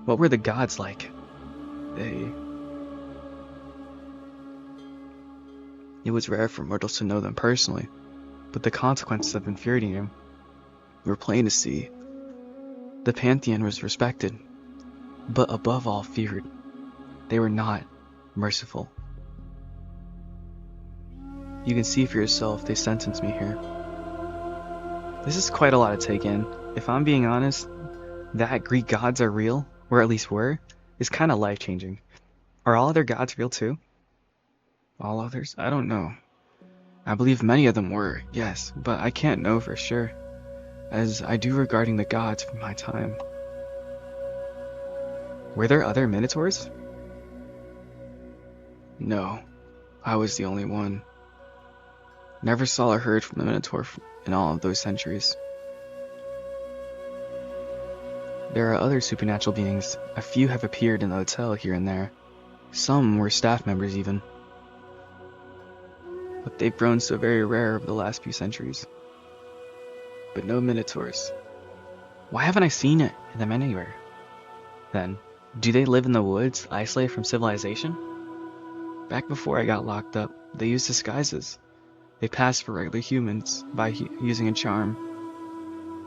What were the gods like? It was rare for mortals to know them personally, but the consequences of infuriating him were plain to see. The Pantheon was respected, but above all feared. They were not merciful. You can see for yourself they sentenced me here. This is quite a lot to take in. If I'm being honest, that Greek gods are real, or at least were, is kind of life-changing. Are all other gods real too? All others? I don't know. I believe many of them were, yes, but I can't know for sure, as I do regarding the gods from my time. Were there other Minotaurs? No, I was the only one. Never saw or heard from the Minotaur in all of those centuries. There are other supernatural beings. A few have appeared in the hotel here and there. Some were staff members even. But they've grown so very rare over the last few centuries. But no Minotaurs. Why haven't I seen them anywhere? Then, do they live in the woods, isolated from civilization? Back before I got locked up, they used disguises. They passed for regular humans by using a charm.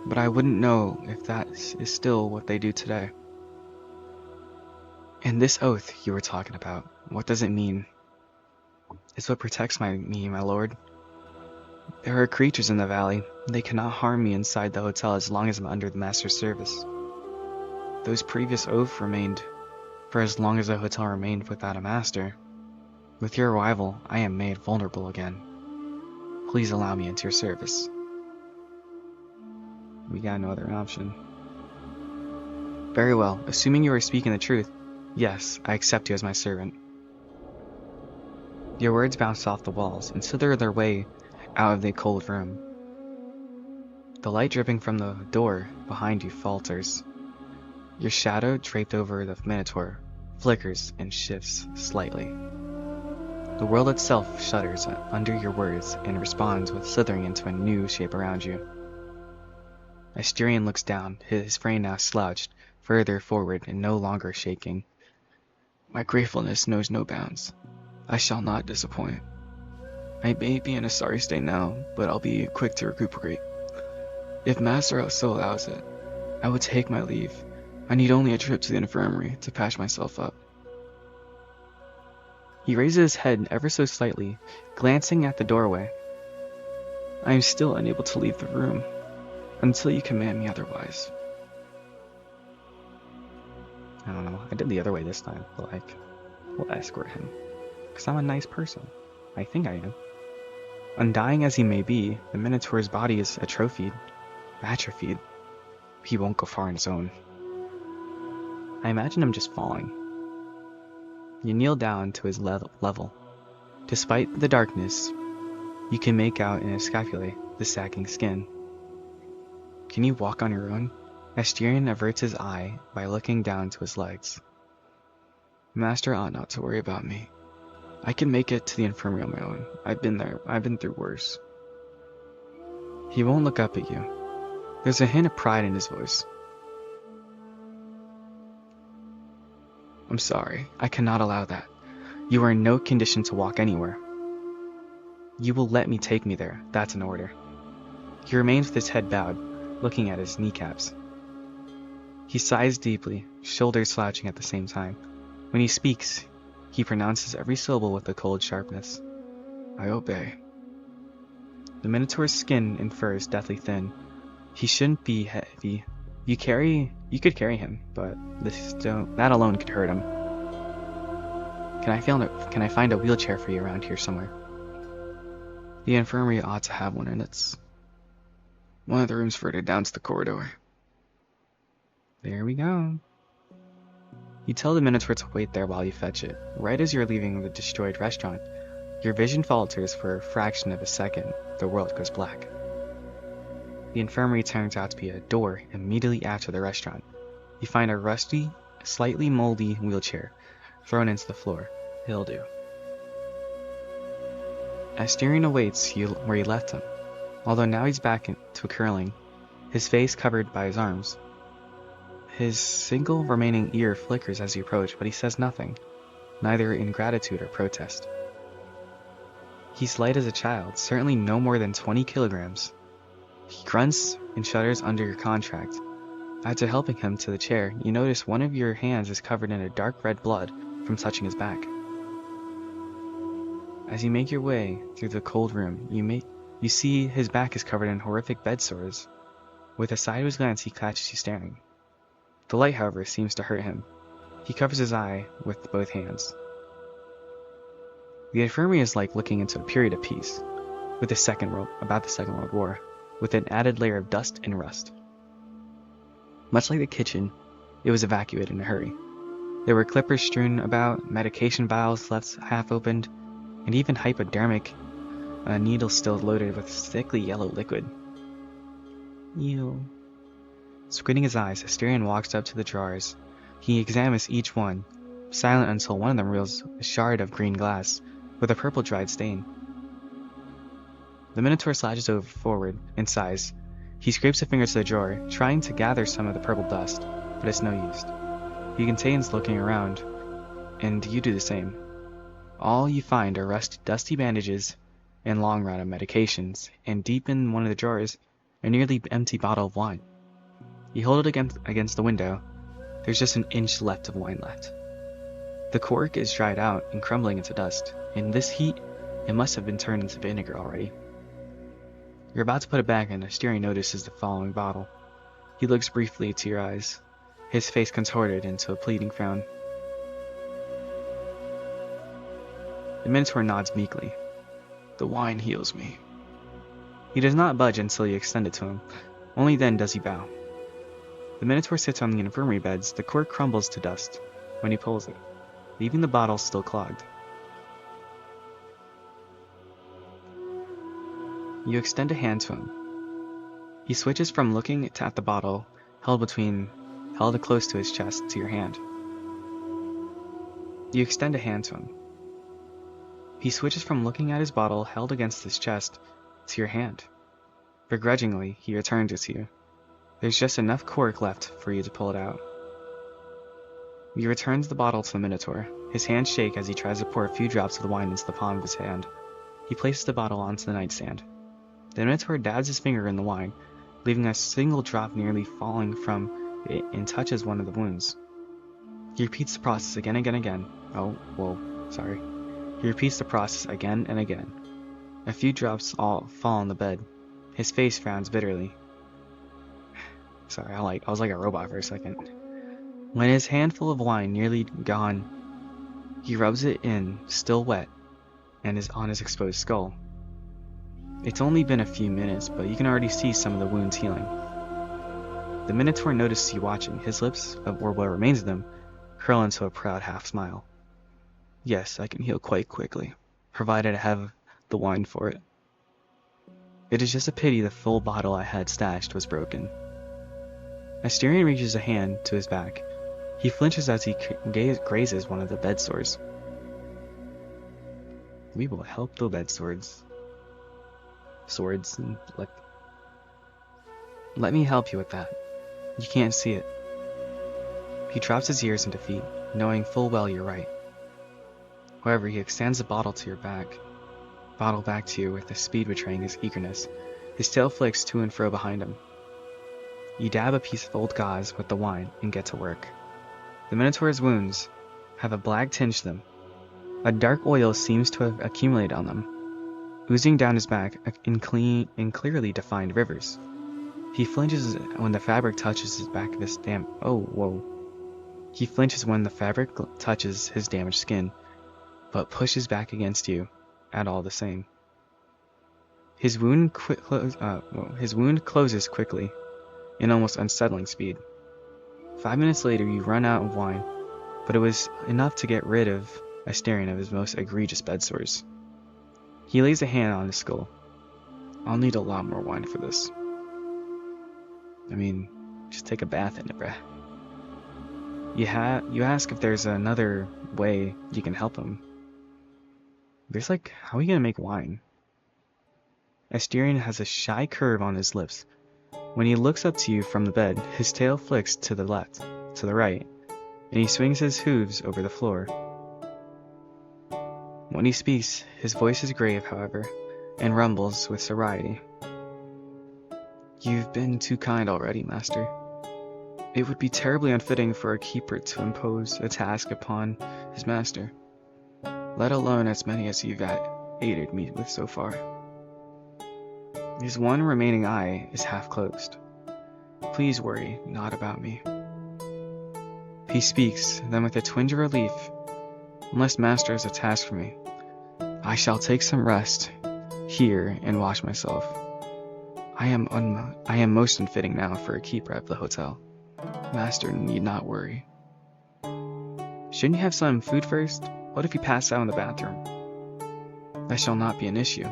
But I wouldn't know if that is still what they do today. And this oath you were talking about, what does it mean? It's what protects me, my lord. There are creatures in the valley. They cannot harm me inside the hotel as long as I'm under the master's service. Those previous oaths remained for as long as the hotel remained without a master. With your arrival, I am made vulnerable again. Please allow me into your service. We got no other option. Very well. Assuming you are speaking the truth, yes, I accept you as my servant. Your words bounced off the walls and slithered their way out of the cold room. The light dripping from the door behind you falters. Your shadow, draped over the Minotaur, flickers and shifts slightly. The world itself shudders under your words and responds with slithering into a new shape around you. Asterion looks down, his frame now slouched further forward and no longer shaking. My gratefulness knows no bounds. I shall not disappoint. I may be in a sorry state now, but I'll be quick to recuperate. If Master so allows it, I will take my leave. I need only a trip to the infirmary to patch myself up. He raises his head ever so slightly, glancing at the doorway. I am still unable to leave the room, until you command me otherwise. I don't know, I did the other way this time, but we'll escort him. Because I'm a nice person. I think I am. Undying as he may be, the Minotaur's body is atrophied. He won't go far on his own. I imagine him just falling. You kneel down to his level. Despite the darkness, you can make out in his scapulae the sagging skin. Can you walk on your own? Asterion averts his eye by looking down to his legs. Master ought not to worry about me. I can make it to the infirmary on my own. I've been there. I've been through worse. He won't look up at you. There's a hint of pride in his voice. I'm sorry. I cannot allow that. You are in no condition to walk anywhere. You will let me take me there. That's an order. He remains with his head bowed, looking at his kneecaps. He sighs deeply, shoulders slouching at the same time. When he speaks, he pronounces every syllable with a cold sharpness. I obey. The Minotaur's skin and fur is deathly thin. He shouldn't be heavy. You could carry him, but that alone could hurt him. Can I find a wheelchair for you around here somewhere? The infirmary ought to have one, and it's one of the rooms further down to the corridor. There we go. You tell the Minotaur to wait there while you fetch it. Right as you're leaving the destroyed restaurant, your vision falters for a fraction of a second. The world goes black. The infirmary turns out to be a door immediately after the restaurant. You find a rusty, slightly moldy wheelchair thrown into the floor. It'll do. Asterion awaits you where you left him, although now he's back to curling, his face covered by his arms. His single remaining ear flickers as you approach, but he says nothing, neither in gratitude or protest. He's light as a child, certainly no more than 20 kilograms. He grunts and shudders under your contract. After helping him to the chair, you notice one of your hands is covered in a dark red blood from touching his back. As you make your way through the cold room, you see his back is covered in horrific bed sores. With a sideways glance, he catches you staring. The light, however, seems to hurt him. He covers his eye with both hands. The infirmary is like looking into a period of peace, about the Second World War, with an added layer of dust and rust. Much like the kitchen, it was evacuated in a hurry. There were clippers strewn about, medication vials left half opened, and even hypodermic needles still loaded with thickly yellow liquid. Ew. Squinting his eyes, Asterion walks up to the drawers. He examines each one, silent until one of them reveals a shard of green glass with a purple dried stain. The Minotaur slouches forward and sighs. He scrapes a finger to the drawer, trying to gather some of the purple dust, but it's no use. He continues looking around, and you do the same. All you find are dusty bandages and long run of medications, and deep in one of the drawers, a nearly empty bottle of wine. You hold it against the window. There's just an inch left of wine left. The cork is dried out and crumbling into dust. In this heat, it must have been turned into vinegar already. You're about to put it back, and Asterion notices the following bottle. He looks briefly to your eyes, his face contorted into a pleading frown. The Minotaur nods meekly. The wine heals me. He does not budge until you extend it to him. Only then does he bow. The Minotaur sits on the infirmary beds. The cork crumbles to dust when he pulls it, leaving the bottle still clogged. You extend a hand to him. He switches from looking at the bottle held close to his chest to your hand. You extend a hand to him. He switches from looking at his bottle held against his chest to your hand. Begrudgingly, he returns it to you. There's just enough cork left for you to pull it out. He returns the bottle to the Minotaur. His hands shake as he tries to pour a few drops of the wine into the palm of his hand. He places the bottle onto the nightstand. The Minotaur dabs his finger in the wine, leaving a single drop nearly falling from it and touches one of the wounds. He repeats the process again and again. He repeats the process again and again. A few drops all fall on the bed. His face frowns bitterly. Sorry, I was like a robot for a second. When his handful of wine nearly gone, he rubs it in, still wet, and is on his exposed skull. It's only been a few minutes, but you can already see some of the wounds healing. The Minotaur notices you watching. His lips, or what remains of them, curl into a proud half smile. Yes, I can heal quite quickly, provided I have the wine for it. It is just a pity the full bottle I had stashed was broken. Asterion reaches a hand to his back. He flinches as he grazes one of the bed sores. We will help the bed sores. Let me help you with that. You can't see it. He drops his ears in defeat, knowing full well you're right. However, he extends the bottle back to you with a speed betraying his eagerness. His tail flicks to and fro behind him. You dab a piece of old gauze with the wine and get to work. The Minotaur's wounds have a black tinge to them. A dark oil seems to have accumulated on them, oozing down his back in clearly defined rivers. He flinches when the fabric touches his back. He flinches when the fabric touches his damaged skin, but pushes back against you at all the same. His wound closes quickly, in almost unsettling speed. 5 minutes later, you run out of wine, but it was enough to get rid of Asterion of his most egregious bed sores. He lays a hand on his skull. I'll need a lot more wine for this. Just take a bath in it, bruh. You ask if there's another way you can help him. How are you gonna make wine? Asterion has a shy curve on his lips. When he looks up to you from the bed, his tail flicks to the right, and he swings his hooves over the floor. When he speaks, his voice is grave, however, and rumbles with sobriety. You've been too kind already, Master. It would be terribly unfitting for a keeper to impose a task upon his master, let alone as many as you've aided me with so far. His one remaining eye is half closed. Please worry not about me. He speaks, then with a twinge of relief, unless Master has a task for me, I shall take some rest here and wash myself. I am most unfitting now for a keeper at the hotel. Master need not worry. Shouldn't you have some food first? What if you pass out in the bathroom? That shall not be an issue.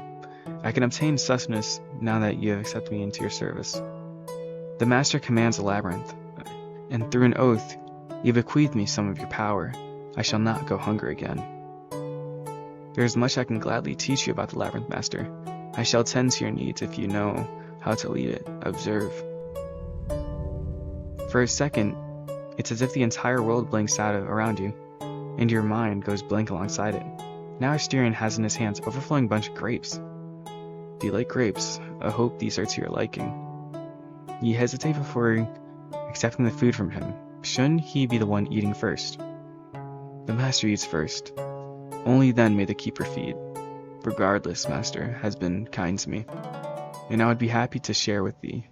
I can obtain sustenance now that you have accepted me into your service. The Master commands a labyrinth, and through an oath, you bequeathed me some of your power. I shall not go hungry again. There is much I can gladly teach you about the labyrinth, Master. I shall tend to your needs if you know how to lead it. Observe. For a second, it's as if the entire world blinks out around you, and your mind goes blank alongside it. Now Asterion has in his hands overflowing bunch of grapes. Do you like grapes? I hope these are to your liking. You hesitate before accepting the food from him. Shouldn't he be the one eating first? The Master eats first. Only then may the keeper feed. Regardless, Master has been kind to me, and I would be happy to share with thee.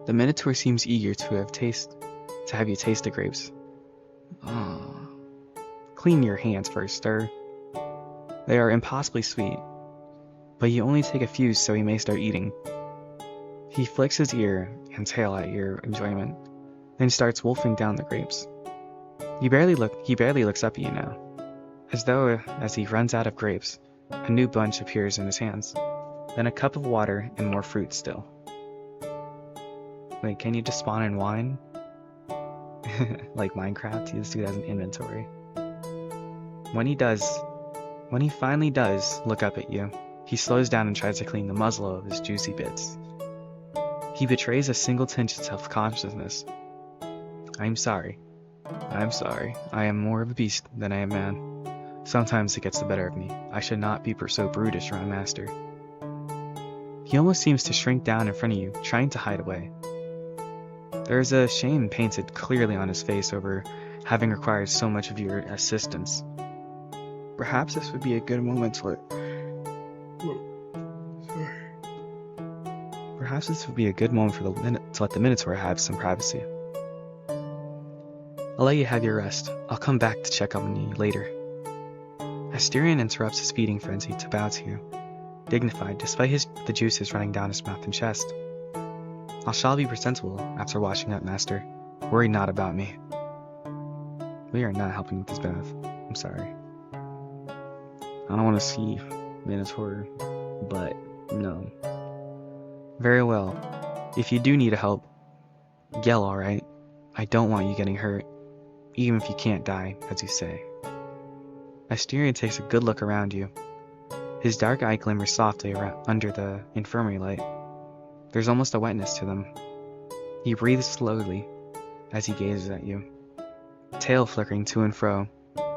The Minotaur seems eager to have you taste the grapes. Clean your hands first, sir. They are impossibly sweet, but you only take a few so he may start eating. He flicks his ear and tail at your enjoyment, then starts wolfing down the grapes. He barely looks up at you now, as though as he runs out of grapes, a new bunch appears in his hands, then a cup of water and more fruit still. Wait, can you just spawn in wine? Like Minecraft, this dude has an inventory. When he finally does look up at you, he slows down and tries to clean the muzzle of his juicy bits. He betrays a single tinge of self-consciousness. I'm sorry. I am more of a beast than I am man. Sometimes it gets the better of me. I should not be so brutish around Master. He almost seems to shrink down in front of you, trying to hide away. There is a shame painted clearly on his face over having required so much of your assistance. Perhaps this would be a good moment to let the Minotaur have some privacy. I'll let you have your rest. I'll come back to check on you later. Asterion interrupts his feeding frenzy to bow to you, dignified despite the juices running down his mouth and chest. I shall be presentable after washing up, Master. Worry not about me. We are not helping with this bath. I'm sorry. I don't want to see Minotaur, but no. Very well. If you do need help, yell, alright? I don't want you getting hurt, even if you can't die, as you say. Asterion takes a good look around you. His dark eye glimmers softly under the infirmary light. There's almost a wetness to them. He breathes slowly as he gazes at you. Tail flickering to and fro,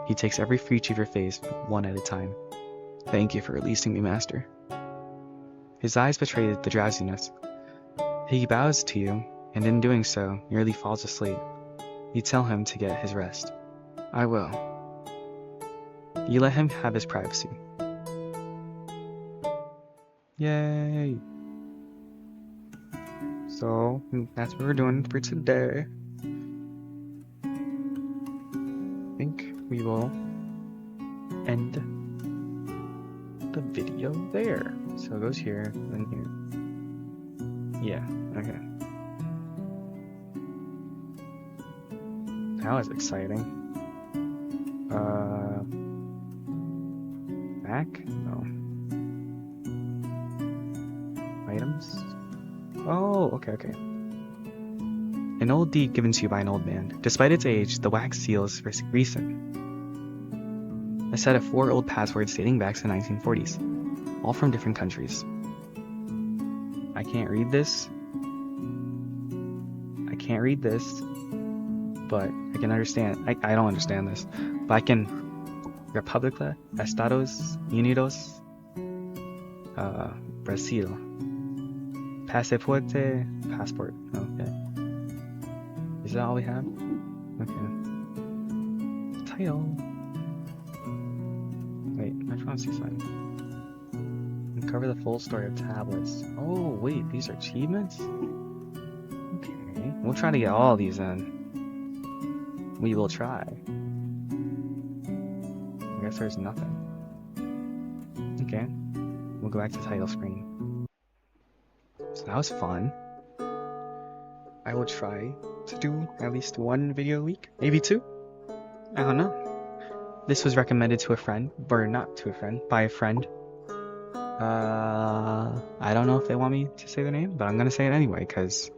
he takes every feature of your face one at a time. Thank you for releasing me, Master. His eyes betray the drowsiness. He bows to you, and in doing so, nearly falls asleep. You tell him to get his rest. I will. You let him have his privacy. Yay! So, that's what we're doing for today. I think we will end the video there. So it goes here, then here. Yeah, okay. That was exciting. Back? No. Items? Oh, okay. An old deed given to you by an old man. Despite its age, the wax seal is recent. A set of 4 old passwords dating back to the 1940s, all from different countries. I can't read this, but I can understand. I don't understand this, but I can República, Estados Unidos, Brazil. Pasaporte, passport. Okay. Is that all we have? Okay. Title. Wait, my phone's too slow. Uncover the full story of tablets. Oh, wait, these are achievements? Okay. We'll try to get all these in. We will try. I guess there's nothing. Okay. We'll go back to the title screen. So that was fun. I will try to do at least one video a week. Maybe two? I don't know. This was recommended to a friend, or not to a friend, by a friend. I don't know if they want me to say their name, but I'm gonna say it anyway, because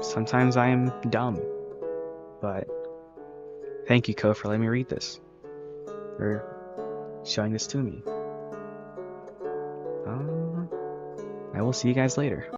sometimes I am dumb. But thank you, Ko, for letting me read this. For showing this to me. I will see you guys later.